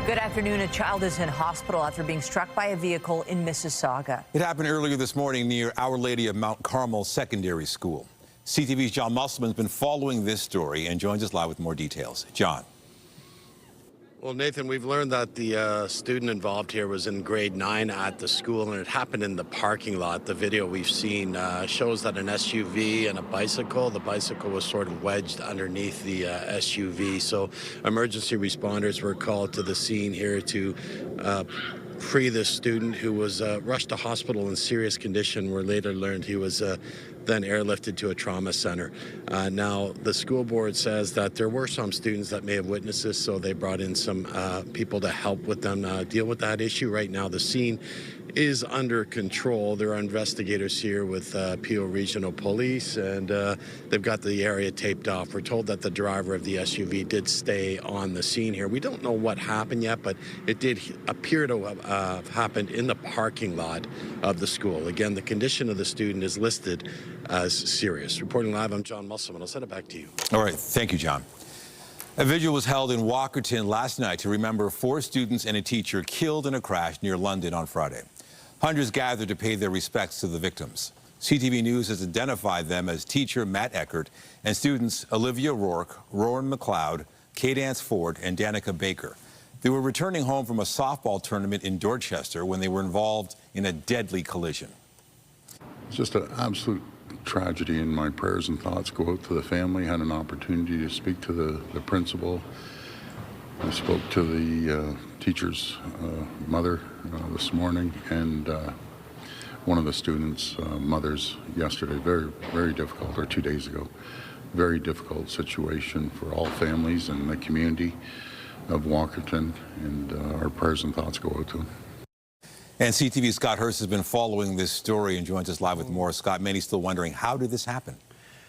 Good afternoon. A child is in hospital after being struck by a vehicle in Mississauga. It happened earlier this morning near Our Lady of Mount Carmel Secondary School. CTV's John Musselman has been following this story and joins us live with more details. John. Well, Nathan, we've learned that the student involved here was in grade 9 at the school, and it happened in the parking lot. The video we've seen shows that an SUV and a bicycle, the bicycle was sort of wedged underneath the SUV. So emergency responders were called to the scene here to free this student, who was rushed to hospital in serious condition. We're later learned he was then airlifted to a trauma center. Now, the school board says that there were some students that may have witnessed this, so they brought in some people to help with them deal with that issue. Right now, the scene is under control. There are investigators here with Peel Regional Police, and they've got the area taped off. We're told that the driver of the SUV did stay on the scene here. We don't know what happened yet, but it did appear to have happened in the parking lot of the school. Again, the condition of the student is listed as serious. Reporting live, I'm John Musselman. I'll send it back to you. All right. Thank you, John. A vigil was held in Walkerton last night to remember 4 students and a teacher killed in a crash near London on Friday. Hundreds gathered to pay their respects to the victims. CTV News has identified them as teacher Matt Eckert and students Olivia Rourke, Rowan McLeod, Cadence Ford, and Danica Baker. They were returning home from a softball tournament in Dorchester when they were involved in a deadly collision. It's just an absolute tragedy, and my prayers and thoughts go out to the family. I had an opportunity to speak to the principal. I spoke to the teacher's mother this morning, and one of the students' mothers yesterday. Very, very difficult, or 2 days ago. Very difficult situation for all families and the community of Walkerton, and our prayers and thoughts go out to them. And CTV's Scott Hurst has been following this story and joins us live with more. Scott, many still wondering, how did this happen?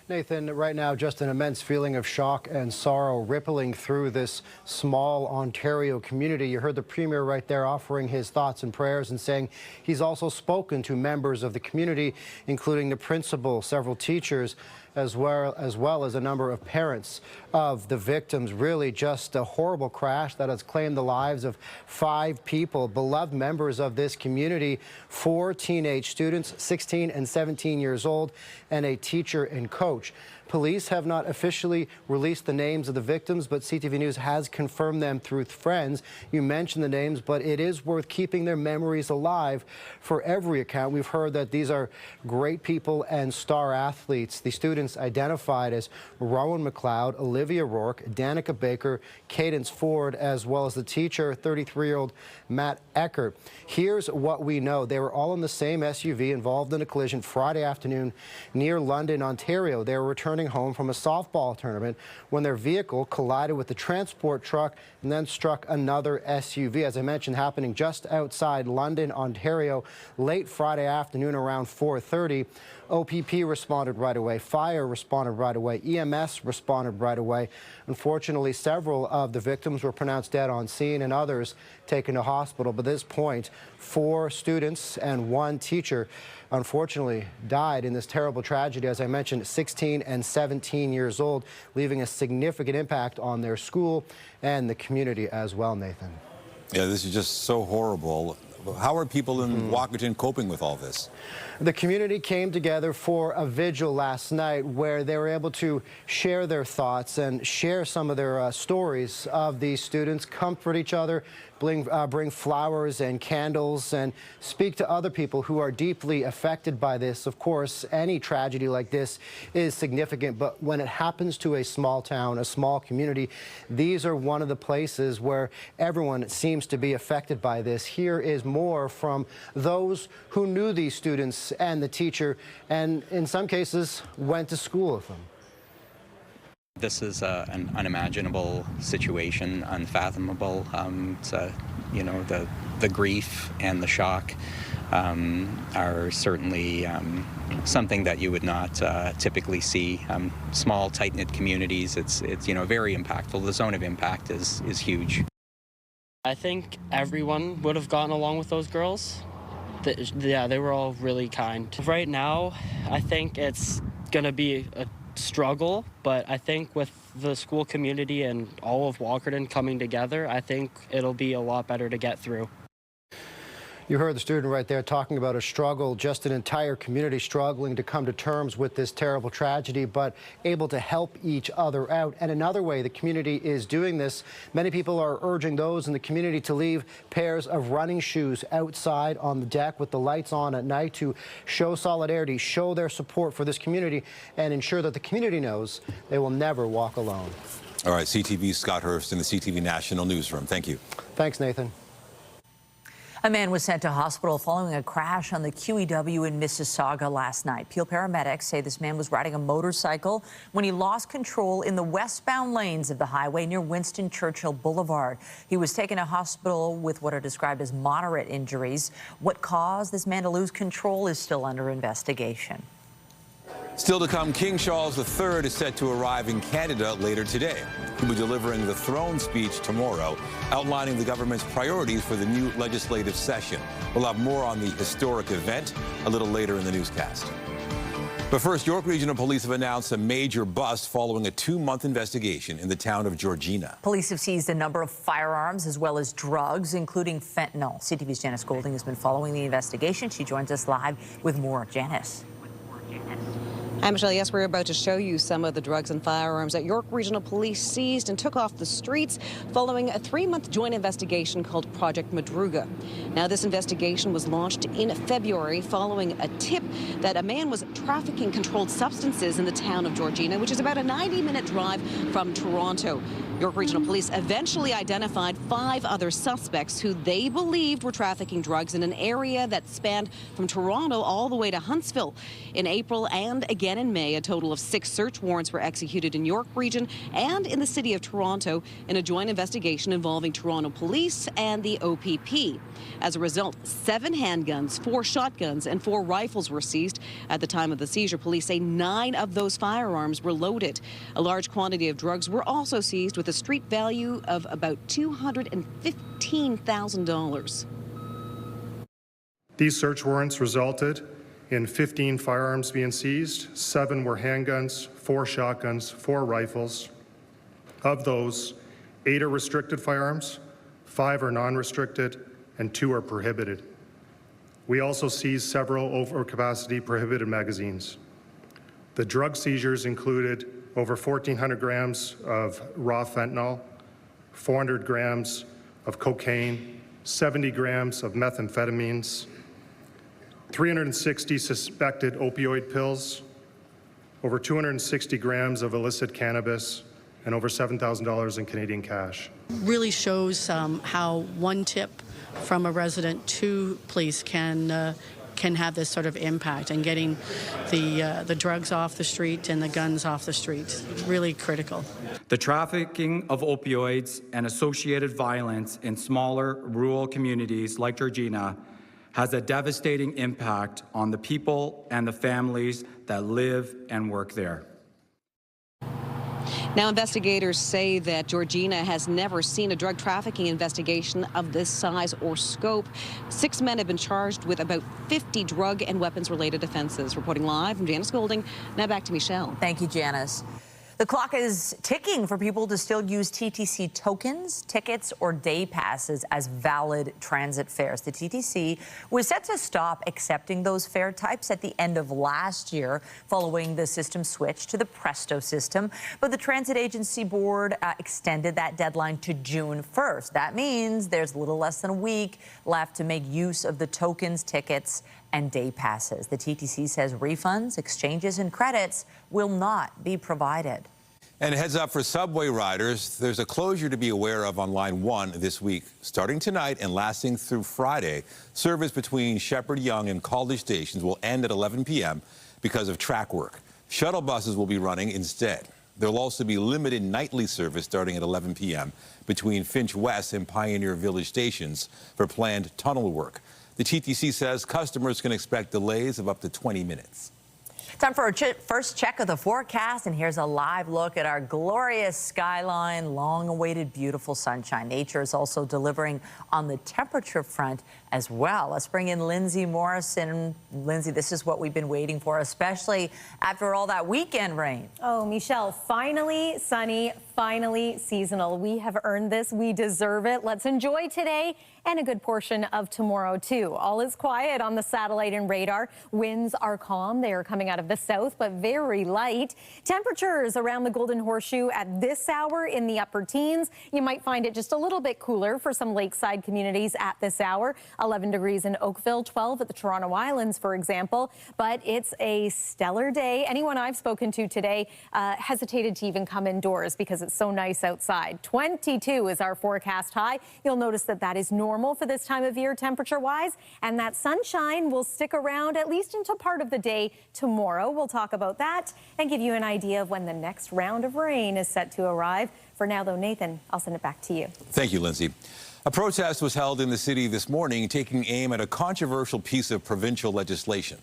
Nathan, right now, just an immense feeling of shock and sorrow rippling through this small Ontario community. You heard the Premier right there offering his thoughts and prayers and saying he's also spoken to members of the community, including the principal, several teachers, as well as a number of parents of the victims. Really just a horrible crash that has claimed the lives of 5 people, beloved members of this community, 4 teenage students, 16 and 17 years old, and a teacher and coach. Police have not officially released the names of the victims, but CTV News has confirmed them through friends. You mentioned the names, but it is worth keeping their memories alive for every account. We've heard that these are great people and star athletes. The students identified as Rowan McLeod, Olivia Rourke, Danica Baker, Cadence Ford, as well as the teacher, 33-year-old Matt Eckert. Here's what we know. They were all in the same SUV involved in a collision Friday afternoon near London, Ontario. They were returning home from a softball tournament when their vehicle collided with the transport truck and then struck another SUV. As I mentioned, happening just outside London, Ontario, late Friday afternoon around 4:30. OPP responded right away. Fire responded right away. EMS responded right away. Unfortunately, several of the victims were pronounced dead on scene and others taken to hospital. But at this point, 4 students and 1 teacher unfortunately died in this terrible tragedy. As I mentioned, 16 and 17 years old, leaving a significant impact on their school and the community as well, Nathan. Yeah, this is just so horrible. How are people in Walkerton coping with all this? The community came together for a vigil last night where they were able to share their thoughts and share some of their stories of these students, comfort each other, bring flowers and candles, and speak to other people who are deeply affected by this. Of course, any tragedy like this is significant, but when it happens to a small town, a small community, these are one of the places where everyone seems to be affected by this. Here is more from those who knew these students and the teacher, and in some cases went to school with them. This is an unimaginable situation, unfathomable. You know, the grief and the shock are certainly something that you would not typically see. Small, tight-knit communities, it's you know, very impactful. The zone of impact is huge. I think everyone would have gotten along with those girls. Yeah, they were all really kind. Right now, I think it's going to be a struggle, but I think with the school community and all of Walkerton coming together, I think it'll be a lot better to get through. You heard the student right there talking about a struggle, just an entire community struggling to come to terms with this terrible tragedy, but able to help each other out. And another way the community is doing this, many people are urging those in the community to leave pairs of running shoes outside on the deck with the lights on at night to show solidarity, show their support for this community, and ensure that the community knows they will never walk alone. All right, CTV's Scott Hurst in the CTV National Newsroom. Thank you. Thanks, Nathan. A man was sent to hospital following a crash on the QEW in Mississauga last night. Peel paramedics say this man was riding a motorcycle when he lost control in the westbound lanes of the highway near Winston Churchill Boulevard. He was taken to hospital with what are described as moderate injuries. What caused this man to lose control is still under investigation. Still to come, King Charles III is set to arrive in Canada later today. He'll be delivering the throne speech tomorrow, outlining the government's priorities for the new legislative session. We'll have more on the historic event a little later in the newscast. But first, York Regional Police have announced a major bust following a 2-month investigation in the town of Georgina. Police have seized a number of firearms as well as drugs, including fentanyl. CTV's Janice Goulding has been following the investigation. She joins us live with more. Janice. Hi, Michelle. Yes, we're about to show you some of the drugs and firearms that York Regional Police seized and took off the streets following a 3-month joint investigation called Project Madruga. Now, this investigation was launched in February following a tip that a man was trafficking controlled substances in the town of Georgina, which is about a 90-minute drive from Toronto. York Regional Police eventually identified 5 other suspects who they believed were trafficking drugs in an area that spanned from Toronto all the way to Huntsville. In April and again in May, a total of 6 search warrants were executed in York Region and in the city of Toronto in a joint investigation involving Toronto Police and the OPP. As a result, 7 handguns, 4 shotguns and 4 rifles were seized. At the time of the seizure, police say 9 of those firearms were loaded. A large quantity of drugs were also seized with a street value of about $215,000. These search warrants resulted in 15 firearms being seized. 7 were handguns, 4 shotguns, 4 rifles. Of those, 8 are restricted firearms, 5 are non-restricted, and 2 are prohibited. We also seized several overcapacity prohibited magazines. The drug seizures included over 1,400 grams of raw fentanyl, 400 grams of cocaine, 70 grams of methamphetamines, 360 suspected opioid pills, over 260 grams of illicit cannabis, and over $7,000 in Canadian cash. Really shows how one tip from a resident to police can have this sort of impact, and getting the drugs off the street and the guns off the street. Really critical. The trafficking of opioids and associated violence in smaller rural communities like Georgina has a devastating impact on the people and the families that live and work there. Now, investigators say that Georgina has never seen a drug trafficking investigation of this size or scope. 6 men have been charged with about 50 drug and weapons-related offenses. Reporting live from Janice Goulding. Now back to Michelle. Thank you, Janice. The clock is ticking for people to still use TTC tokens, tickets, or day passes as valid transit fares. The TTC was set to stop accepting those fare types at the end of last year following the system switch to the Presto system. But the Transit Agency Board extended that deadline to June 1st. That means there's a little less than a week left to make use of the tokens, tickets, and day passes. The TTC says refunds, exchanges, and credits will not be provided. And a heads up for subway riders, there's a closure to be aware of on Line 1 this week. Starting tonight and lasting through Friday, service between Shepherd Yonge and College stations will end at 11 p.m. because of track work. Shuttle buses will be running instead. There will also be limited nightly service starting at 11 p.m. between Finch West and Pioneer Village stations for planned tunnel work. The TTC says customers can expect delays of up to 20 minutes. Time for a first check of the forecast, and here's a live look at our glorious skyline, long-awaited beautiful sunshine. Nature is also delivering on the temperature front as well. Let's bring in Lindsay Morrison. Lindsay, this is what we've been waiting for, especially after all that weekend rain. Oh, Michelle, finally sunny, finally seasonal. We have earned this. We deserve it. Let's enjoy today and a good portion of tomorrow, too. All is quiet on the satellite and radar. Winds are calm. They are coming out of the south, but very light. Temperatures around the Golden Horseshoe at this hour in the upper teens. You might find it just a little bit cooler for some lakeside communities at this hour. 11 degrees in Oakville, 12 at the Toronto Islands, for example. But it's a stellar day. Anyone I've spoken to today hesitated to even come indoors because it's so nice outside. 22 is our forecast high. You'll notice that that is normal for this time of year temperature-wise, and that sunshine will stick around at least into part of the day tomorrow. We'll talk about that and give you an idea of when the next round of rain is set to arrive. For now, though, Nathan, I'll send it back to you. Thank you, Lindsay. A protest was held in the city this morning, taking aim at a controversial piece of provincial legislation.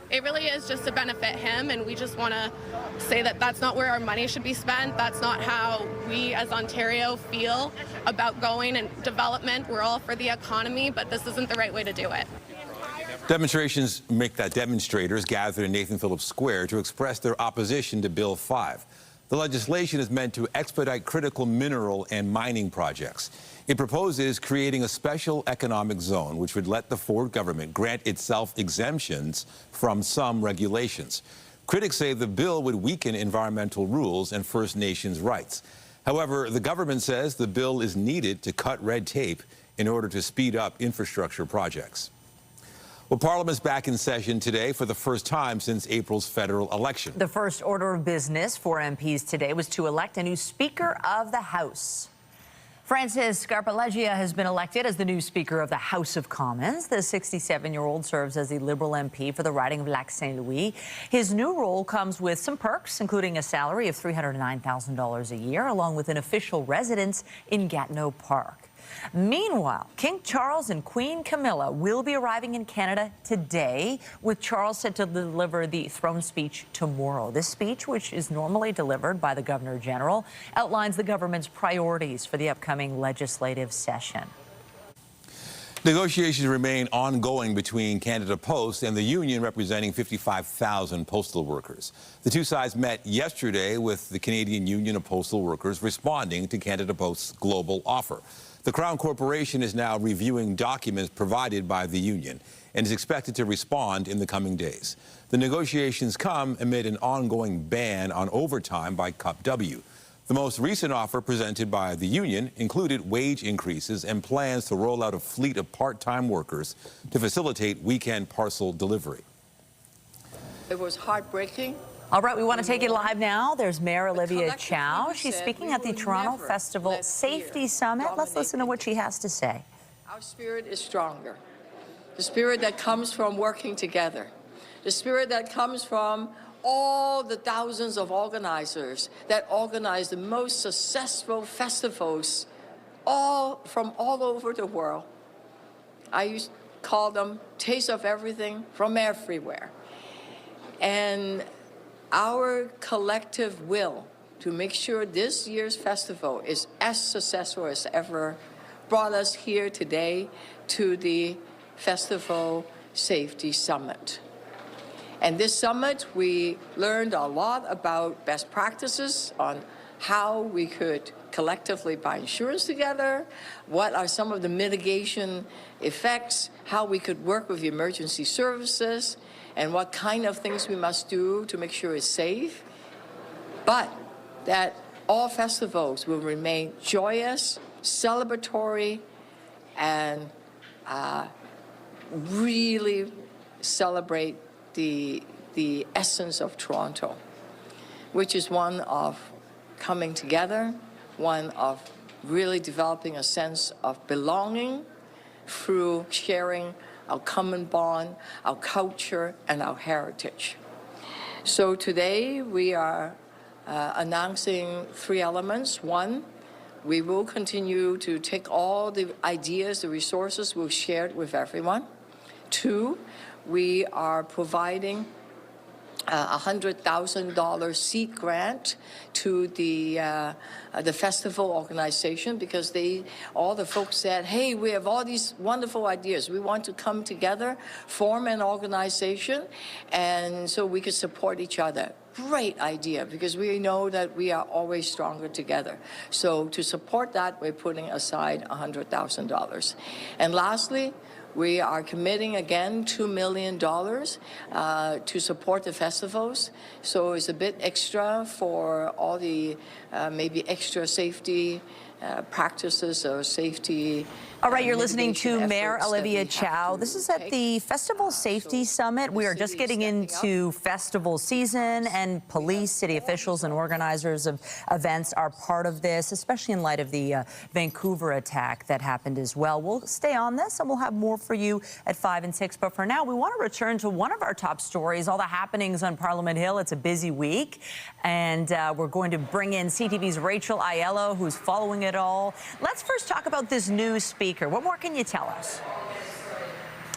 It really is just to benefit him, and we just want to say that that's not where our money should be spent. That's not how we as Ontario feel about going and development. We're all for the economy, but this isn't the right way to do it. Demonstrators gathered in Nathan Phillips Square to express their opposition to Bill 5. The legislation is meant to expedite critical mineral and mining projects. It proposes creating a special economic zone which would let the Ford government grant itself exemptions from some regulations. Critics say the bill would weaken environmental rules and First Nations rights. However, the government says the bill is needed to cut red tape in order to speed up infrastructure projects. Well, Parliament's back in session today for the first time since April's federal election. The first order of business for MPs today was to elect a new Speaker of the House. Francis Scarpaleggia has been elected as the new Speaker of the House of Commons. The 67-year-old serves as the Liberal MP for the riding of Lac Saint-Louis. His new role comes with some perks, including a salary of $309,000 a year, along with an official residence in Gatineau Park. Meanwhile, King Charles and Queen Camilla will be arriving in Canada today, with Charles set to deliver the throne speech tomorrow. This speech, which is normally delivered by the Governor General, outlines the government's priorities for the upcoming legislative session. Negotiations remain ongoing between Canada Post and the union representing 55,000 postal workers. The two sides met yesterday, with the Canadian Union of Postal Workers responding to Canada Post's global offer. The Crown Corporation is now reviewing documents provided by the union and is expected to respond in the coming days. The negotiations come amid an ongoing ban on overtime by CUPW. The most recent offer presented by the union included wage increases and plans to roll out a fleet of part-time workers to facilitate weekend parcel delivery. It was heartbreaking. All right, we want to take it live now. There's Mayor Olivia Chow. She's speaking at the Toronto Festival Safety Summit. Let's listen to what she has to say. Our spirit is stronger. The spirit that comes from working together. The spirit that comes from all the thousands of organizers that organize the most successful festivals from all over the world. I used to call them Taste of Everything from everywhere. And our collective will to make sure this year's festival is as successful as ever brought us here today to the Festival Safety Summit. And this summit, we learned a lot about best practices on how we could collectively buy insurance together, what are some of the mitigation effects, how we could work with the emergency services, and what kind of things we must do to make sure it's safe, but that all festivals will remain joyous, celebratory, and really celebrate the essence of Toronto, which is one of coming together, one of really developing a sense of belonging through sharing our common bond, our culture, and our heritage. So today we are announcing three elements. One, we will continue to take all the ideas, the resources we've shared with everyone. Two, we are providing $100,000 seed grant to the festival organization, because all the folks said, hey, we have all these wonderful ideas. We want to come together, form an organization, and so we could support each other. Great idea, because we know that we are always stronger together. So to support that, we're putting aside $100,000. And lastly, we are committing again $2 million to support the festivals. So it's a bit extra for all the maybe extra safety practices or safety. All right, you're listening to Mayor Olivia Chow. This is at the Festival Safety Summit. We are just getting into festival season, and police, city officials, and organizers of events are part of this, especially in light of the Vancouver attack that happened as well. We'll stay on this, and we'll have more for you at 5 and 6. But for now, we want to return to one of our top stories, all the happenings on Parliament Hill. It's a busy week, and we're going to bring in CTV's Rachel Aiello, who's following it all. Let's first talk about this new speaker. What more can you tell us?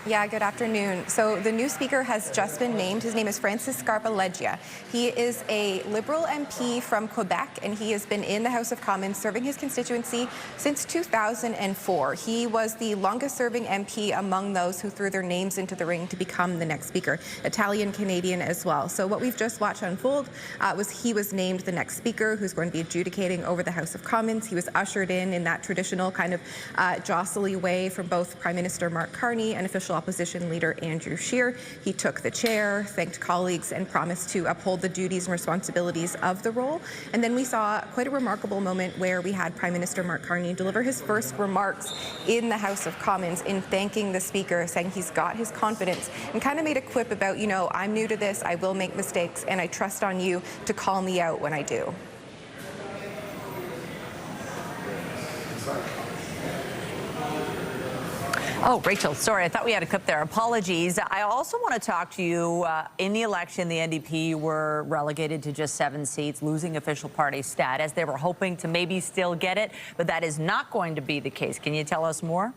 Yeah, good afternoon. So the new speaker has just been named. His name is Francis Scarpa-Leggio. He is a Liberal MP from Quebec, and he has been in the House of Commons serving his constituency since 2004. He was the longest-serving MP among those who threw their names into the ring to become the next speaker, Italian-Canadian as well. So what we've just watched unfold was he was named the next speaker who's going to be adjudicating over the House of Commons. He was ushered in that traditional kind of jostly way from both Prime Minister Mark Carney and official opposition leader Andrew Scheer. He took the chair, thanked colleagues, and promised to uphold the duties and responsibilities of the role. And then we saw quite a remarkable moment where we had Prime Minister Mark Carney deliver his first remarks in the House of Commons in thanking the Speaker, saying he's got his confidence, and kind of made a quip about, you know, I'm new to this, I will make mistakes, and I trust on you to call me out when I do. Oh, Rachel, sorry, I thought we had a clip there. Apologies. I also want to talk to you. In the election, the NDP were relegated to just 7 seats, losing official party status. They were hoping to maybe still get it, but that is not going to be the case. Can you tell us more?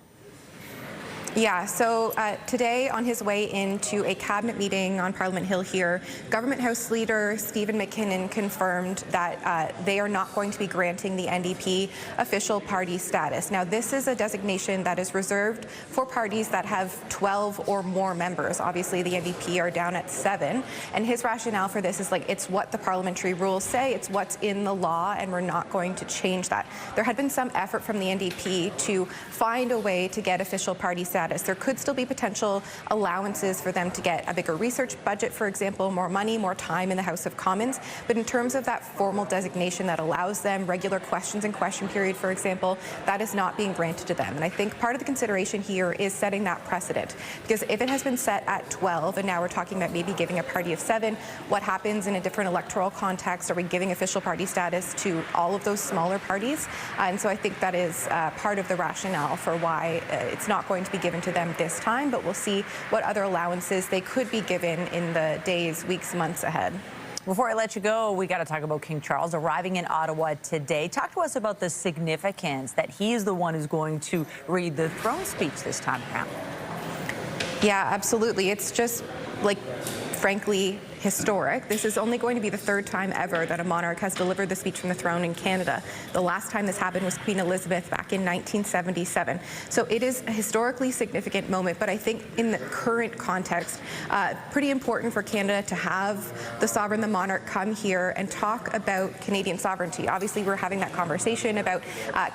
Yeah, so today on his way into a cabinet meeting on Parliament Hill here, Government House Leader Stephen McKinnon confirmed that they are not going to be granting the NDP official party status. Now, this is a designation that is reserved for parties that have 12 or more members. Obviously, the NDP are down at 7, and his rationale for this is like, it's what the parliamentary rules say, it's what's in the law, and we're not going to change that. There had been some effort from the NDP to find a way to get official party status. There could still be potential allowances for them to get a bigger research budget, for example, more money, more time in the House of Commons. But in terms of that formal designation that allows them regular questions and question period, for example, that is not being granted to them. And I think part of the consideration here is setting that precedent, because if it has been set at 12 and now we're talking about maybe giving a party of 7, what happens in a different electoral context? Are we giving official party status to all of those smaller parties? And so I think that is part of the rationale for why it's not going to be given to them this time, but we'll see what other allowances they could be given in the days, weeks, months ahead. Before I let you go, we got to talk about King Charles arriving in Ottawa today. Talk to us about the significance that he is the one who's going to read the throne speech this time around. Yeah, absolutely. It's just like, frankly, historic. This is only going to be the 3rd time ever that a monarch has delivered the speech from the throne in Canada. The last time this happened was Queen Elizabeth back in 1977. So it is a historically significant moment, but I think in the current context, pretty important for Canada to have the sovereign, the monarch, come here and talk about Canadian sovereignty. Obviously, we're having that conversation about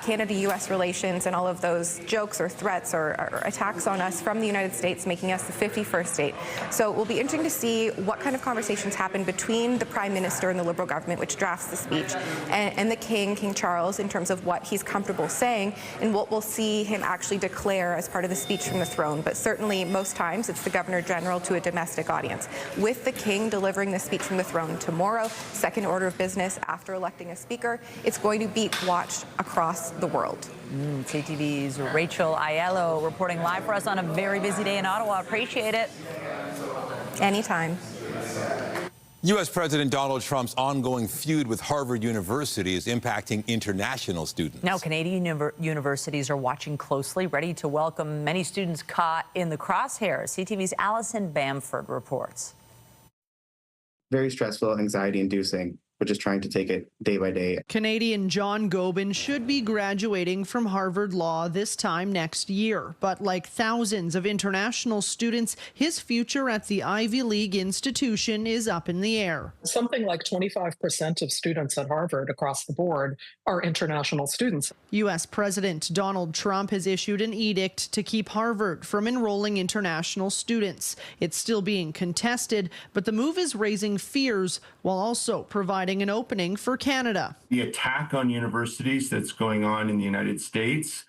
Canada-U.S. relations and all of those jokes or threats or attacks on us from the United States, making us the 51st state. So it will be interesting to see what kind of conversations happen between the Prime Minister and the Liberal government, which drafts the speech, and the King Charles, in terms of what he's comfortable saying and what we'll see him actually declare as part of the speech from the throne. But certainly, most times, it's the Governor-General to a domestic audience. With the King delivering the speech from the throne tomorrow, second order of business after electing a speaker, it's going to be watched across the world. CTV's Rachel Aiello reporting live for us on a very busy day in Ottawa. Appreciate it. Anytime. U.S. President Donald Trump's ongoing feud with Harvard University is impacting international students. Now, Canadian universities are watching closely, ready to welcome many students caught in the crosshairs. CTV's Allison Bamford reports. very stressful, anxiety-inducing, but just trying to take it day by day. Canadian John Gobin should be graduating from Harvard Law this time next year. But like thousands of international students, his future at the Ivy League institution is up in the air. Something like 25% of students at Harvard across the board are international students. U.S. President Donald Trump has issued an edict to keep Harvard from enrolling international students. It's still being contested, but the move is raising fears while also providing an opening for Canada. The attack on universities that's going on in the United States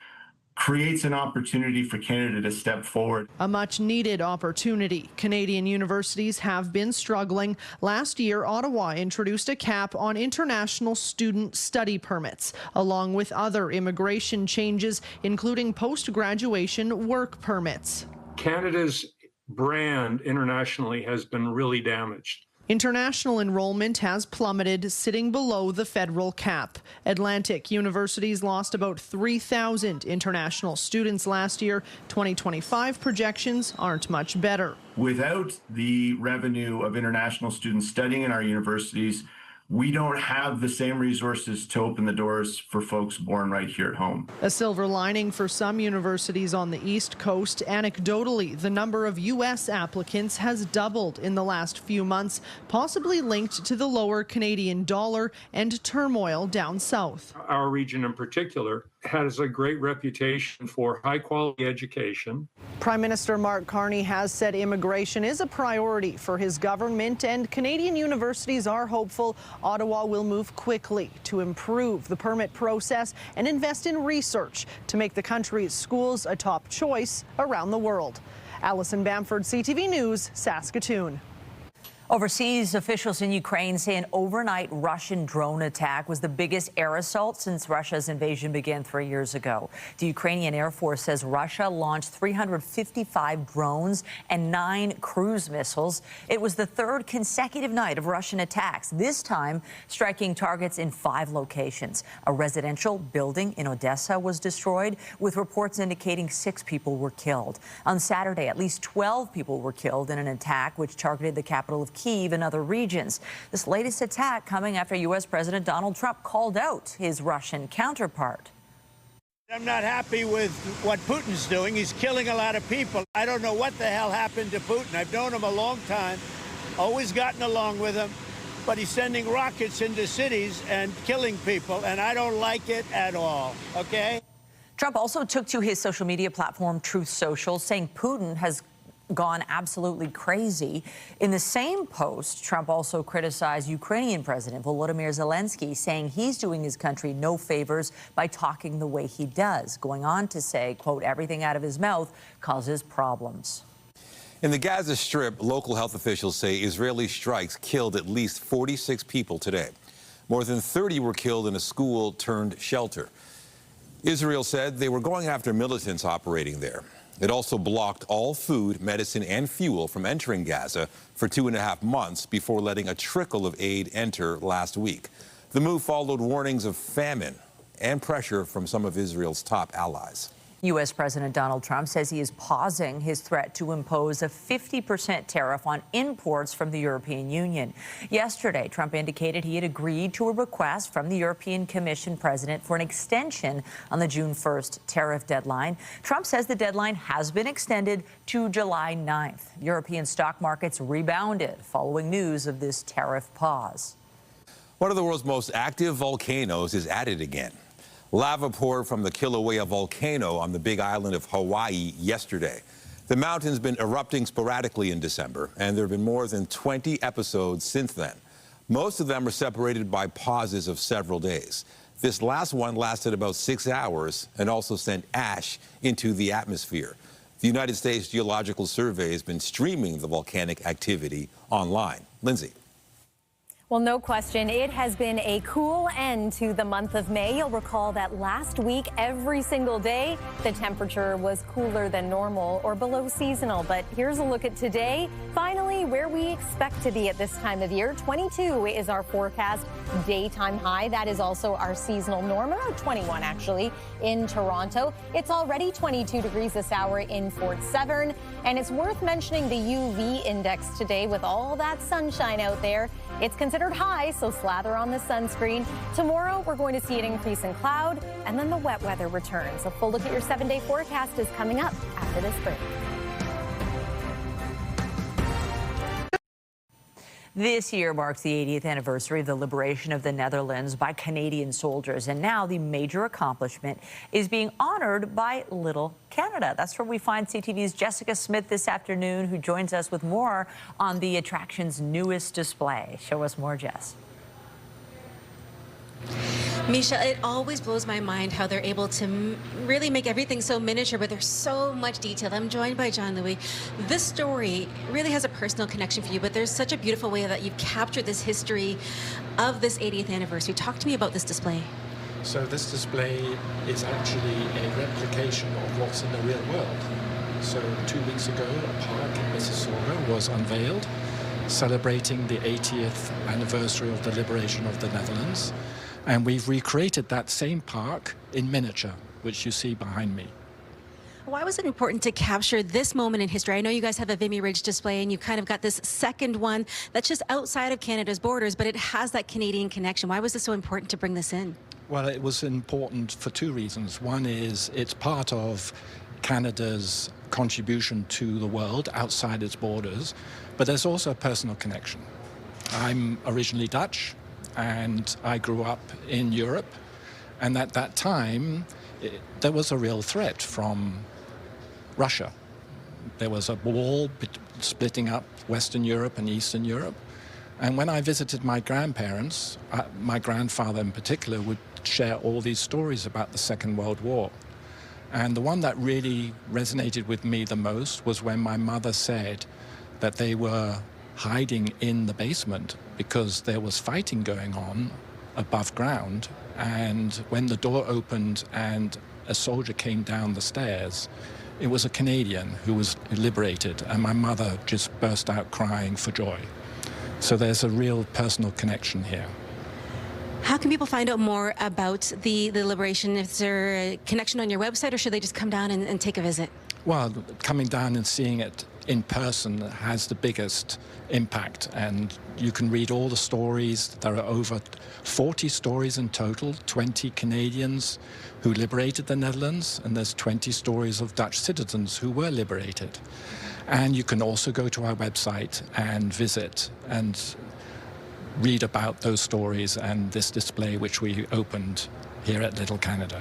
creates an opportunity for Canada to step forward. A much needed opportunity. Canadian universities have been struggling. Last year, Ottawa introduced a cap on international student study permits, along with other immigration changes, including post-graduation work permits. Canada's brand internationally has been really damaged. International enrollment has plummeted, sitting below the federal cap. Atlantic universities lost about 3,000 international students last year. 2025 projections aren't much better. Without the revenue of international students studying in our universities, we don't have the same resources to open the doors for folks born right here at home. A silver lining for some universities on the East Coast. Anecdotally, the number of U.S. applicants has doubled in the last few months, possibly linked to the lower Canadian dollar and turmoil down south. Our region in particular has a great reputation for high-quality education. Prime Minister Mark Carney has said immigration is a priority for his government, and Canadian universities are hopeful Ottawa will move quickly to improve the permit process and invest in research to make the country's schools a top choice around the world. Alison Bamford, CTV News, Saskatoon. Overseas, officials in Ukraine say an overnight Russian drone attack was the biggest air assault since Russia's invasion began 3 years ago. The Ukrainian Air Force says Russia launched 355 drones and 9 cruise missiles. It was the third consecutive night of Russian attacks, this time striking targets in 5 locations. A residential building in Odessa was destroyed, with reports indicating 6 people were killed. On Saturday, at least 12 people were killed in an attack which targeted the capital of Kyiv and other regions. This latest attack coming after U.S. President Donald Trump called out his Russian counterpart. I'm not happy with what Putin's doing. He's killing a lot of people. I don't know what the hell happened to Putin. I've known him a long time, always gotten along with him, but he's sending rockets into cities and killing people, and I don't like it at all, okay? Trump also took to his social media platform, Truth Social, saying Putin has gone absolutely crazy. In the same post, Trump also criticized Ukrainian President Volodymyr Zelensky, saying he's doing his country no favors by talking the way he does, going on to say, quote, everything out of his mouth causes problems. In the Gaza Strip, local health officials say Israeli strikes killed at least 46 people today. More than 30 were killed in a school turned shelter. Israel said they were going after militants operating there. It also blocked all food, medicine, and fuel from entering Gaza for 2.5 months before letting a trickle of aid enter last week. The move followed warnings of famine and pressure from some of Israel's top allies. U.S. President Donald Trump says he is pausing his threat to impose a 50% tariff on imports from the European Union. Yesterday, Trump indicated he had agreed to a request from the European Commission president for an extension on the June 1st tariff deadline. Trump says the deadline has been extended to July 9th. European stock markets rebounded following news of this tariff pause. One of the world's most active volcanoes is at it again. Lava poured from the Kilauea volcano on the Big Island of Hawaii yesterday. The mountain's been erupting sporadically in December, and there have been more than 20 episodes since then. Most of them are separated by pauses of several days. This last one lasted about 6 hours and also sent ash into the atmosphere. The United States Geological Survey has been streaming the volcanic activity online. Lindsay. Well, no question, it has been a cool end to the month of May. You'll recall that last week, every single day, the temperature was cooler than normal or below seasonal. But here's a look at today. Finally, where we expect to be at this time of year. 22 is our forecast daytime high. That is also our seasonal norm, around 21 actually in Toronto. It's already 22 degrees this hour in Fort Severn. And it's worth mentioning the UV index today with all that sunshine out there. It's considered high, so slather on the sunscreen. Tomorrow, we're going to see an increase in cloud, and then the wet weather returns. A full look at your 7-day forecast is coming up after this break. This year marks the 80th anniversary of the liberation of the Netherlands by Canadian soldiers. And now the major accomplishment is being honored by Little Canada. That's where we find CTV's Jessica Smith this afternoon, who joins us with more on the attraction's newest display. Show us more, Jess. Misha, it always blows my mind how they're able to really make everything so miniature, but there's so much detail. I'm joined by John Louis. This story really has a personal connection for you, but there's such a beautiful way that you've captured this history of this 80th anniversary. Talk to me about this display. So this display is actually a replication of what's in the real world. So 2 weeks ago, a park in Mississauga was unveiled, celebrating the 80th anniversary of the liberation of the Netherlands. And we've recreated that same park in miniature, which you see behind me. Why was it important to capture this moment in history? I know you guys have a Vimy Ridge display, and you've kind of got this second one that's just outside of Canada's borders, but it has that Canadian connection. Why was it so important to bring this in? Well, it was important for two reasons. One is it's part of Canada's contribution to the world outside its borders, but there's also a personal connection. I'm originally Dutch, and I grew up in Europe, and at that time there was a real threat from Russia. There was a wall splitting up Western Europe and Eastern Europe, and when I visited my grandparents, my grandfather in particular would share all these stories about the Second World War. And the one that really resonated with me the most was when my mother said that they were hiding in the basement because there was fighting going on above ground. And when the door opened and a soldier came down the stairs, it was a Canadian who was liberated, and my mother just burst out crying for joy. So there's a real personal connection here. How can people find out more about the liberation? Is there a connection on your website, or should they just come down and take a visit? Well, coming down and seeing it in person has the biggest impact, and you can read all the stories. There are over 40 stories in total, 20 Canadians who liberated the Netherlands, and there's 20 stories of Dutch citizens who were liberated. And you can also go to our website and visit and read about those stories and this display which we opened here at Little Canada.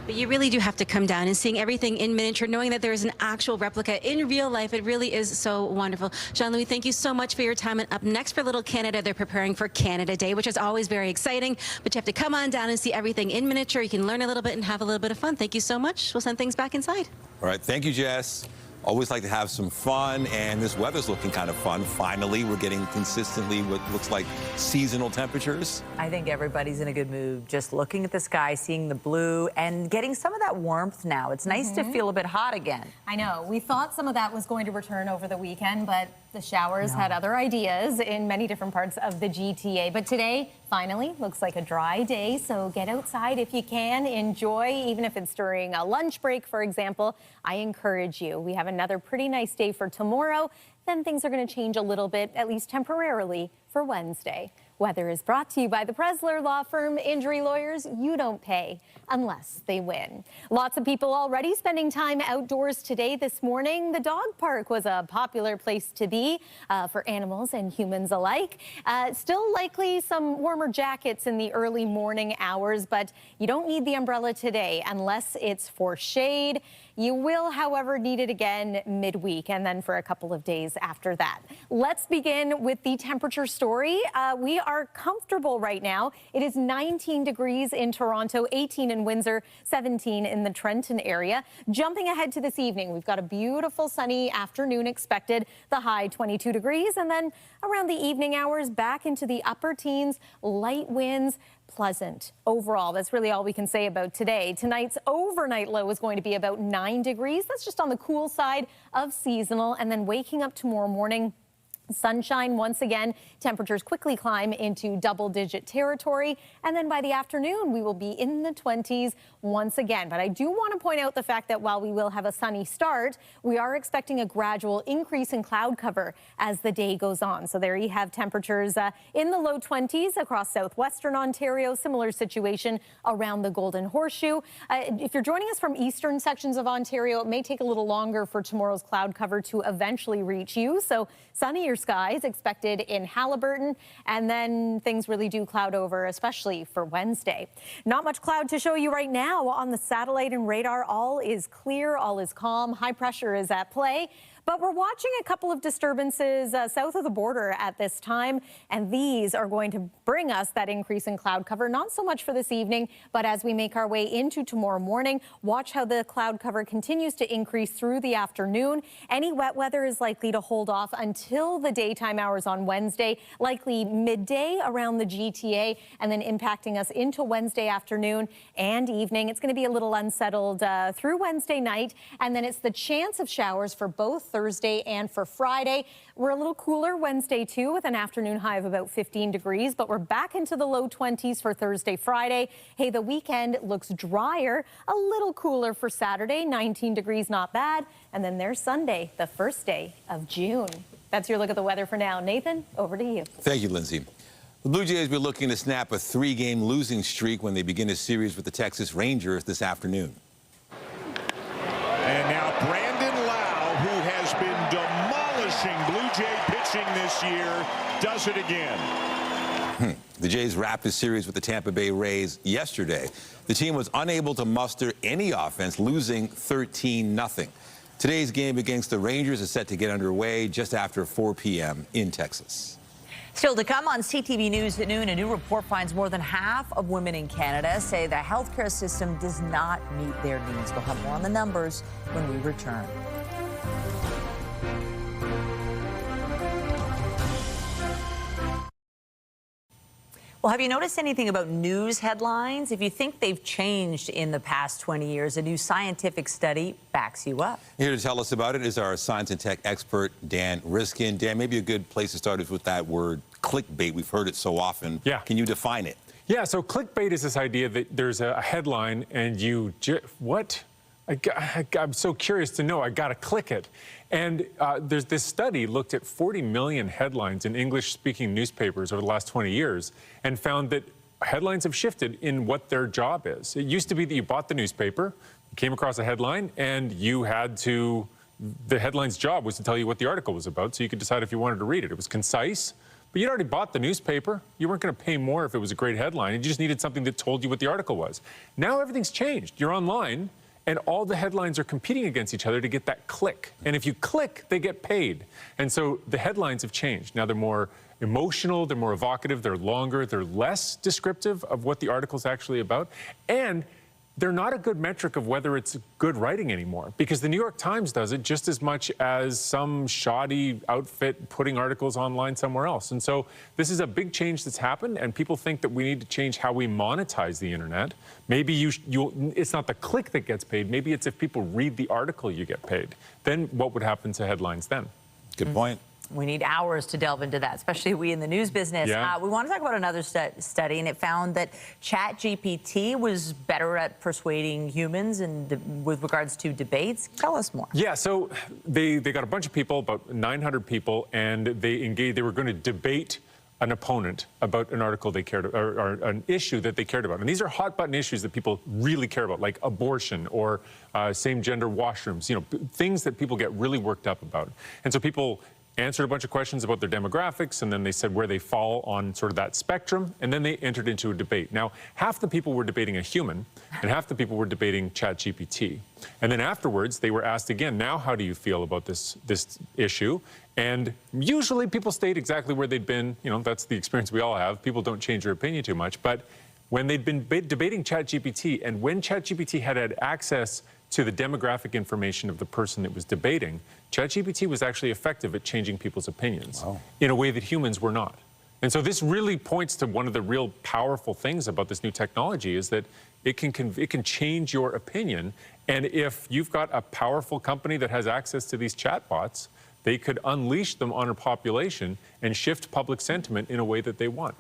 But you really do have to come down, and seeing everything in miniature, knowing that there is an actual replica in real life, it really is so wonderful. Jean-Louis, thank you so much for your time. And up next for Little Canada, they're preparing for Canada Day, which is always very exciting. But you have to come on down and see everything in miniature. You can learn a little bit and have a little bit of fun. Thank you so much. We'll send things back inside. All right, thank you, Jess. Always like to have some fun, and this weather's looking kind of fun. Finally, we're getting consistently what looks like seasonal temperatures. I think everybody's in a good mood, just looking at the sky, seeing the blue, and getting some of that warmth now. It's nice to feel a bit hot again. I know. We thought some of that was going to return over the weekend, but the showers had other ideas in many different parts of the GTA. But today, finally, looks like a dry day, so get outside if you can. Enjoy, even if it's during a lunch break, for example. I encourage you. We have another pretty nice day for tomorrow. Then things are going to change a little bit, at least temporarily, for Wednesday. Weather is brought to you by the Presler Law Firm. Injury lawyers, you don't pay unless they win. Lots of people already spending time outdoors today. This morning, the dog park was a popular place to be for animals and humans alike. Still likely some warmer jackets in the early morning hours, but you don't need the umbrella today unless it's for shade. You will, however, need it again midweek and then for a couple of days after that. Let's begin with the temperature story. We are comfortable right now. It is 19 degrees in Toronto, 18 in Windsor, 17 in the Trenton area. Jumping ahead to this evening, we've got a beautiful sunny afternoon expected, the high 22 degrees, and then around the evening hours back into the upper teens, light winds, pleasant. Overall, that's really all we can say about today. Tonight's overnight low is going to be about 9 degrees. That's just on the cool side of seasonal. And then waking up tomorrow morning, sunshine once again. Temperatures quickly climb into double-digit territory. And then by the afternoon, we will be in the 20s once again. But I do want to point out the fact that while we will have a sunny start, we are expecting a gradual increase in cloud cover as the day goes on. So there you have temperatures in the low 20s across southwestern Ontario. Similar situation around the Golden Horseshoe. If you're joining us from eastern sections of Ontario, it may take a little longer for tomorrow's cloud cover to eventually reach you. So sunnier skies expected in Haliburton, and then things really do cloud over, especially for Wednesday. Not much cloud to show you right now on the satellite and radar. All is clear, all is calm. High pressure is at play. But we're watching a couple of disturbances south of the border at this time, and these are going to bring us that increase in cloud cover. Not so much for this evening, but as we make our way into tomorrow morning, watch how the cloud cover continues to increase through the afternoon. Any wet weather is likely to hold off until the daytime hours on Wednesday, likely midday around the GTA, and then impacting us into Wednesday afternoon and evening. It's going to be a little unsettled through Wednesday night, and then it's the chance of showers for both Thursday and for Friday. We're a little cooler Wednesday too, with an afternoon high of about 15 degrees, but we're back into the low 20s for Thursday, Friday. Hey, the weekend looks drier, a little cooler for Saturday, 19 degrees, not bad. And then there's Sunday, the first day of June. That's your look at the weather for now. Nathan, over to you. Thank you, Lindsay. The Blue Jays will be looking to snap a 3-game losing streak when they begin a series with the Texas Rangers this afternoon. And now Brandon Lau, who has been demolishing Blue Jay pitching this year, does it again. The Jays wrapped the series with the Tampa Bay Rays yesterday. The team was unable to muster any offense, losing 13-0. Today's game against the Rangers is set to get underway just after 4 p.m. in Texas. Still to come on CTV News at noon, a new report finds more than half of women in Canada say the healthcare system does not meet their needs. We'll have more on the numbers when we return. Well, have you noticed anything about news headlines? If you think they've changed in the past 20 years, a new scientific study backs you up. Here to tell us about it is our science and tech expert, Dan Riskin. Dan, maybe a good place to start is with that word clickbait. We've heard it so often. Yeah. Can you define it? Yeah, so clickbait is this idea that there's a headline and you, what? I'm so curious to know. I got to click it. And there's this study looked at 40 million headlines in English-speaking newspapers over the last 20 years and found that headlines have shifted in what their job is. It used to be that you bought the newspaper, you came across a headline, and you had to, the headline's job was to tell you what the article was about so you could decide if you wanted to read it. It was concise, but you'd already bought the newspaper. You weren't going to pay more if it was a great headline. You just needed something that told you what the article was. Now everything's changed. You're online, and all the headlines are competing against each other to get that click. And if you click, they get paid. And so the headlines have changed. Now they're more emotional, they're more evocative, they're longer, they're less descriptive of what the article's actually about. And they're not a good metric of whether it's good writing anymore, because the New York Times does it just as much as some shoddy outfit putting articles online somewhere else. And so this is a big change that's happened, and people think that we need to change how we monetize the internet. Maybe it's not the click that gets paid. Maybe it's if people read the article, you get paid. Then what would happen to headlines then? Good point. We need hours to delve into that, especially we in the news business. Yeah. We want to talk about another study, and it found that ChatGPT was better at persuading humans and with regards to debates. Tell us more. Yeah, so they got a bunch of people, about 900 people, and they were going to debate an opponent about an article they cared about, or an issue that they cared about. And these are hot button issues that people really care about, like abortion or same-gender washrooms, you know, things that people get really worked up about. And so people answered a bunch of questions about their demographics, and then they said where they fall on sort of that spectrum, and then they entered into a debate. Now, half the people were debating a human, and half the people were debating ChatGPT. And then afterwards, they were asked again, now how do you feel about this issue? And usually people stayed exactly where they'd been. You know, that's the experience we all have. People don't change their opinion too much. But when they'd been debating ChatGPT, and when ChatGPT had access to the demographic information of the person that was debating, ChatGPT was actually effective at changing people's opinions in a way that humans were not. And so this really points to one of the real powerful things about this new technology is that it can change your opinion. And if you've got a powerful company that has access to these chatbots, they could unleash them on a population and shift public sentiment in a way that they want.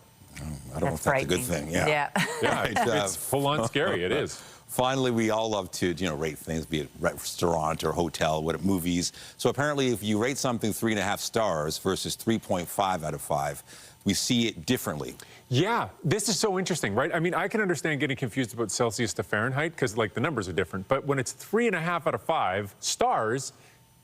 I don't know if that's a good thing. Yeah, it's full-on scary. It is. Finally, we all love to, rate things, be it restaurant or hotel, movies. So apparently, if you rate something 3.5 stars versus 3.5 out of 5, we see it differently. Yeah, this is so interesting, right? I mean, I can understand getting confused about Celsius to Fahrenheit because, the numbers are different. But when it's 3.5 out of 5 stars,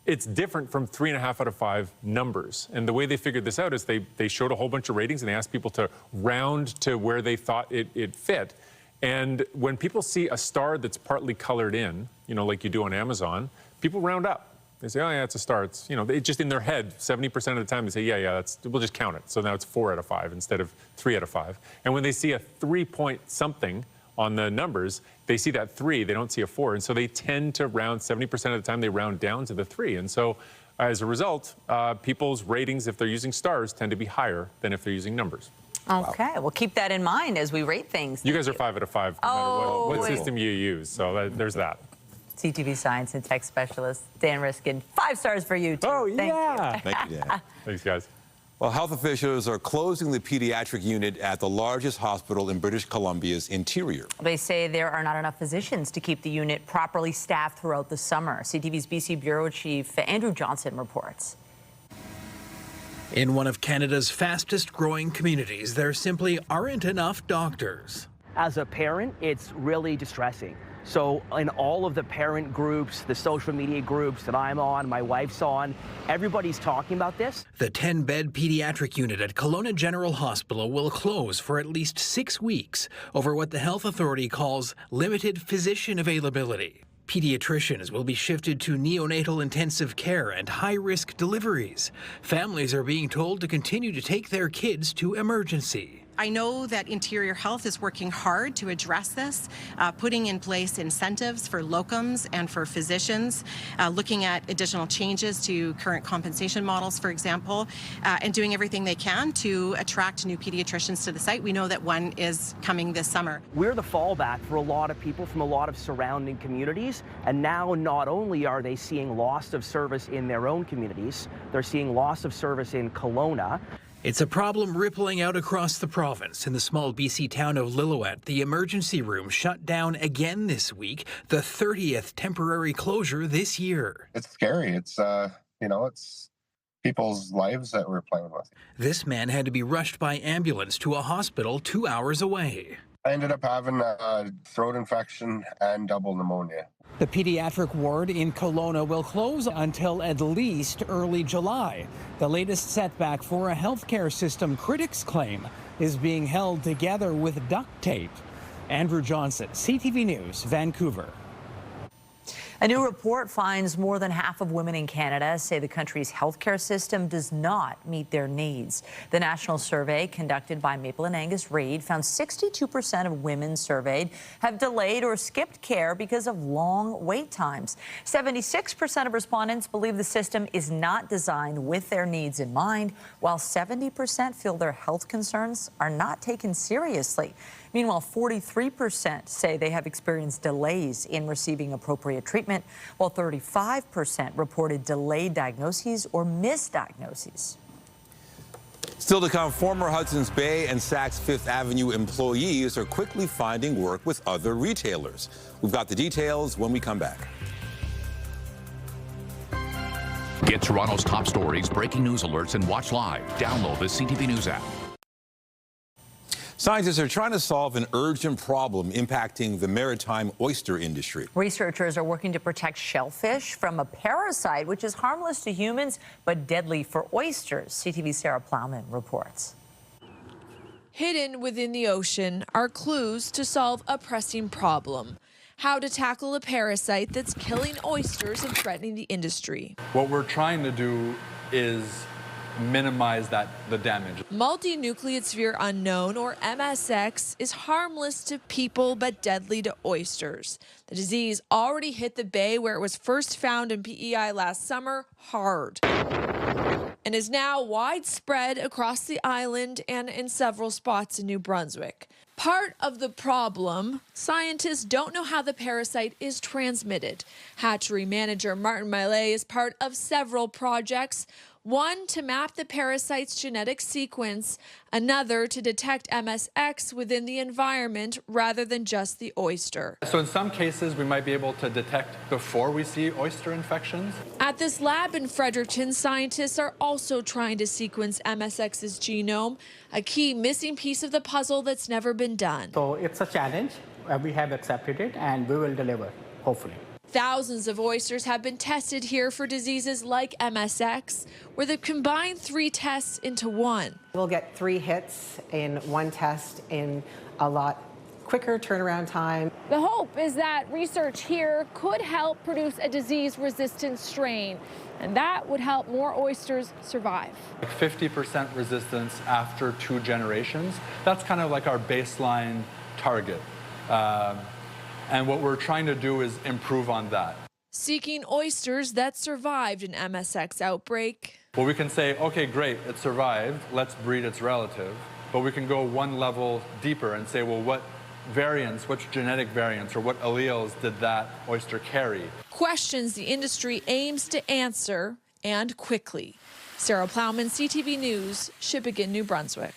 it's different from 3.5 out of 5 numbers. And the way they figured this out is they showed a whole bunch of ratings and they asked people to round to where they thought it fit. And when people see a star that's partly colored in, like you do on Amazon, people round up. They say, oh, yeah, it's a star. It's, they just in their head, 70% of the time, they say, yeah, we'll just count it. So now it's 4 out of 5 instead of 3 out of 5. And when they see a 3-point-something on the numbers, they see that 3, they don't see a 4. And so they tend to round, 70% of the time, they round down to the 3. And so as a result, people's ratings, if they're using stars, tend to be higher than if they're using numbers. Okay, well, keep that in mind as we rate things. You guys are 5 out of 5, no matter what system you use, so there's that. CTV Science and Tech Specialist Dan Riskin, 5 stars for you, too. Oh, Thank yeah. you. Thank you, Dan. Thanks, guys. Well, health officials are closing the pediatric unit at the largest hospital in British Columbia's interior. They say there are not enough physicians to keep the unit properly staffed throughout the summer. CTV's BC Bureau Chief Andrew Johnson reports. In one of Canada's fastest growing communities, there simply aren't enough doctors. As a parent, it's really distressing. So in all of the parent groups, the social media groups that I'm on, my wife's on, everybody's talking about this. The 10-bed pediatric unit at Kelowna General Hospital will close for at least 6 weeks over what the health authority calls limited physician availability. Pediatricians will be shifted to neonatal intensive care and high-risk deliveries. Families are being told to continue to take their kids to emergency. I know that Interior Health is working hard to address this, putting in place incentives for locums and for physicians, looking at additional changes to current compensation models, for example, and doing everything they can to attract new pediatricians to the site. We know that one is coming this summer. We're the fallback for a lot of people from a lot of surrounding communities, and now not only are they seeing loss of service in their own communities, they're seeing loss of service in Kelowna. It's a problem rippling out across the province. In the small BC town of Lillooet, the emergency room shut down again this week, the 30th temporary closure this year. It's scary. It's, it's people's lives that we're playing with. This man had to be rushed by ambulance to a hospital 2 hours away. I ended up having a throat infection and double pneumonia. The pediatric ward in Kelowna will close until at least early July. The latest setback for a healthcare system critics claim is being held together with duct tape. Andrew Johnson, CTV News, Vancouver. A new report finds more than half of women in Canada say the country's healthcare system does not meet their needs. The national survey conducted by Maple and Angus Reid found 62% of women surveyed have delayed or skipped care because of long wait times. 76% of respondents believe the system is not designed with their needs in mind, while 70% feel their health concerns are not taken seriously. Meanwhile, 43% say they have experienced delays in receiving appropriate treatment, while 35% reported delayed diagnoses or misdiagnoses. Still to come, former Hudson's Bay and Saks Fifth Avenue employees are quickly finding work with other retailers. We've got the details when we come back. Get Toronto's top stories, breaking news alerts, and watch live. Download the CTV News app. Scientists are trying to solve an urgent problem impacting the maritime oyster industry. Researchers are working to protect shellfish from a parasite which is harmless to humans but deadly for oysters. CTV's Sarah Plowman reports. Hidden within the ocean are clues to solve a pressing problem: how to tackle a parasite that's killing oysters and threatening the industry. What we're trying to do is minimize the damage. Multinucleate sphere unknown, or MSX, is harmless to people but deadly to oysters. The disease already hit the bay where it was first found in PEI last summer hard, and is now widespread across the island and in several spots in New Brunswick. Part of the problem, scientists don't know how the parasite is transmitted. Hatchery manager Martin Millet is part of several projects. One to map the parasite's genetic sequence, another to detect MSX within the environment rather than just the oyster. So in some cases, we might be able to detect before we see oyster infections. At this lab in Fredericton, scientists are also trying to sequence MSX's genome, a key missing piece of the puzzle that's never been done. So it's a challenge. We have accepted it and we will deliver, hopefully. Thousands of oysters have been tested here for diseases like MSX, where they've combined 3 tests into one. We'll get 3 hits in one test in a lot quicker turnaround time. The hope is that research here could help produce a disease-resistant strain, and that would help more oysters survive. 50% resistance after 2 generations. That's kind of like our baseline target. And what we're trying to do is improve on that. Seeking oysters that survived an MSX outbreak. Well, we can say, okay, great, it survived, let's breed its relative. But we can go one level deeper and say, well, what variants, which genetic variants or what alleles did that oyster carry? Questions the industry aims to answer, and quickly. Sarah Plowman, CTV News, Shippagan, New Brunswick.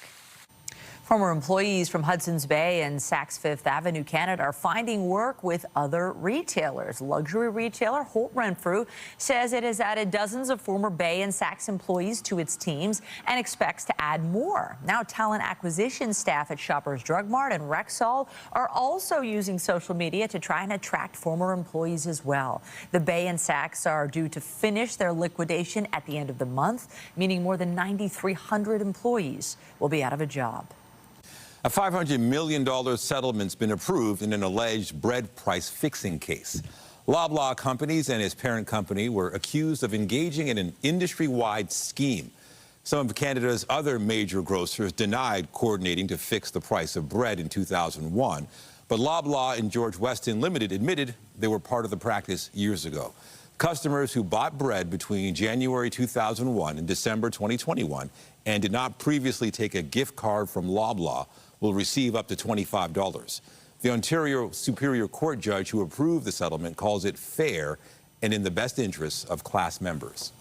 Former employees from Hudson's Bay and Saks Fifth Avenue, Canada, are finding work with other retailers. Luxury retailer Holt Renfrew says it has added dozens of former Bay and Saks employees to its teams and expects to add more. Now, talent acquisition staff at Shoppers Drug Mart and Rexall are also using social media to try and attract former employees as well. The Bay and Saks are due to finish their liquidation at the end of the month, meaning more than 9,300 employees will be out of a job. A $500 million settlement's been approved in an alleged bread price fixing case. Loblaw Companies and his parent company were accused of engaging in an industry-wide scheme. Some of Canada's other major grocers denied coordinating to fix the price of bread in 2001, but Loblaw and George Weston Limited admitted they were part of the practice years ago. Customers who bought bread between January 2001 and December 2021 and did not previously take a gift card from Loblaw will receive up to $25. The Ontario Superior Court judge who approved the settlement calls it fair and in the best interests of class members.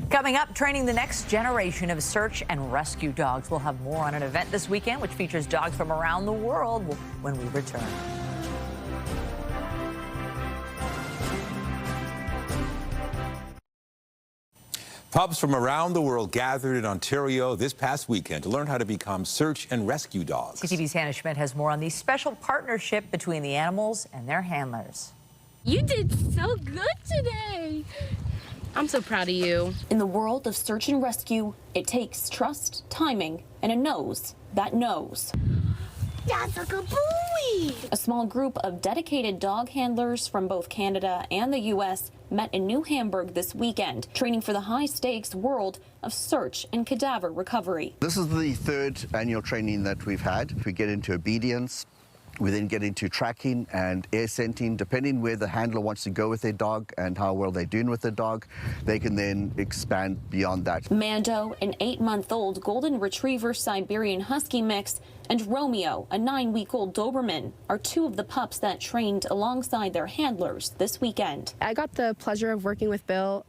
Coming up, training the next generation of search and rescue dogs. We'll have more on an event this weekend which features dogs from around the world when we return. Pups from around the world gathered in Ontario this past weekend to learn how to become search and rescue dogs. CTV's Hannah Schmidt has more on the special partnership between the animals and their handlers. You did so good today. I'm so proud of you. In the world of search and rescue, it takes trust, timing, and a nose that knows. That's a good boy. A small group of dedicated dog handlers from both Canada and the U.S. met in New Hamburg this weekend, training for the high-stakes world of search and cadaver recovery. This is the 3rd annual training that we've had. We get into obedience. We then get into tracking and air scenting. Depending where the handler wants to go with their dog and how well they're doing with their dog, they can then expand beyond that. Mando, an 8-month-old golden retriever Siberian husky mix, and Romeo, a 9-week-old Doberman, are 2 of the pups that trained alongside their handlers this weekend. I got the pleasure of working with Bill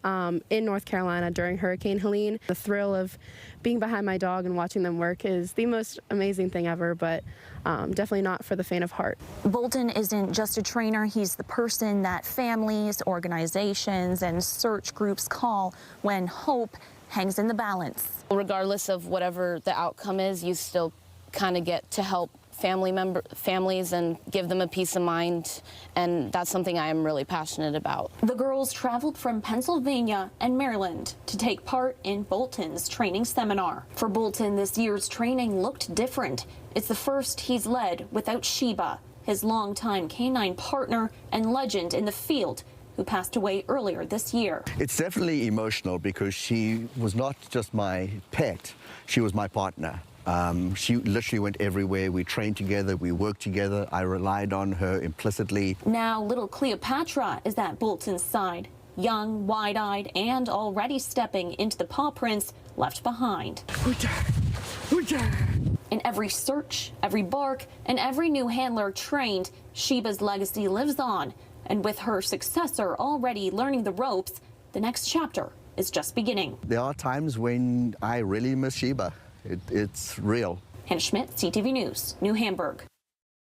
in North Carolina during Hurricane Helene. The thrill of being behind my dog and watching them work is the most amazing thing ever, but definitely not for the faint of heart. Bolton isn't just a trainer, he's the person that families, organizations, and search groups call when hope hangs in the balance. Regardless of whatever the outcome is, you still kind of get to help families and give them a peace of mind, and that's something I am really passionate about. The girls traveled from Pennsylvania and Maryland to take part in Bolton's training seminar. For Bolton, this year's training looked different. It's the first he's led without Sheba, his longtime canine partner and legend in the field, who passed away earlier this year. It's definitely emotional because she was not just my pet, she was my partner. She literally went everywhere. We trained together, we worked together. I relied on her implicitly. Now little Cleopatra is at Bolton's side, young, wide-eyed, and already stepping into the paw prints left behind. In every search, every bark, and every new handler trained, Sheba's legacy lives on. And with her successor already learning the ropes, the next chapter is just beginning. There are times when I really miss Sheba. It's real. Hannah Schmidt, CTV News, New Hamburg.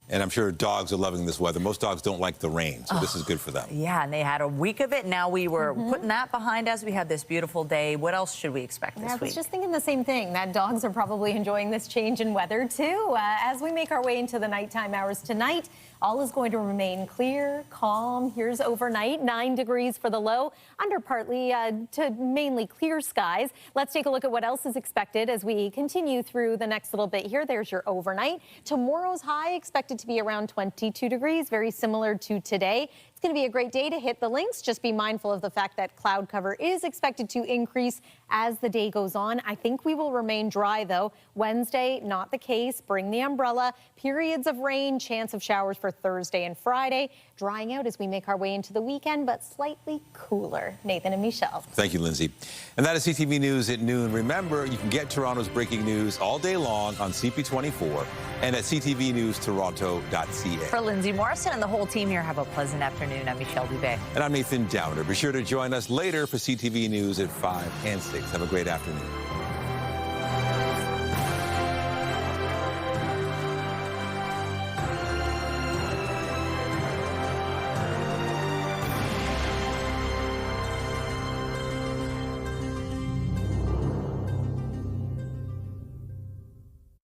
And I'm sure dogs are loving this weather. Most dogs don't like the rain, so this is good for them. Yeah, and they had a week of it. Now we were putting that behind us. We had this beautiful day. What else should we expect this week? I was just thinking the same thing, that dogs are probably enjoying this change in weather, too. As we make our way into the nighttime hours tonight, all is going to remain clear, calm. Here's overnight, 9 degrees for the low, under partly to mainly clear skies. Let's take a look at what else is expected as we continue through the next little bit here. There's your overnight. Tomorrow's high expected to be around 22 degrees, very similar to today. It's going to be a great day to hit the links. Just be mindful of the fact that cloud cover is expected to increase as the day goes on. I think we will remain dry, though. Wednesday, not the case. Bring the umbrella. Periods of rain, chance of showers for Thursday and Friday. Drying out as we make our way into the weekend, but slightly cooler. Nathan and Michelle. Thank you, Lindsay. And that is CTV News at noon. Remember, you can get Toronto's breaking news all day long on CP24 and at ctvnewstoronto.ca. For Lindsay Morrison and the whole team here, have a pleasant afternoon. I'm Michelle Dubé. And I'm Nathan Downer. Be sure to join us later for CTV News at 5 and 6. Have a great afternoon.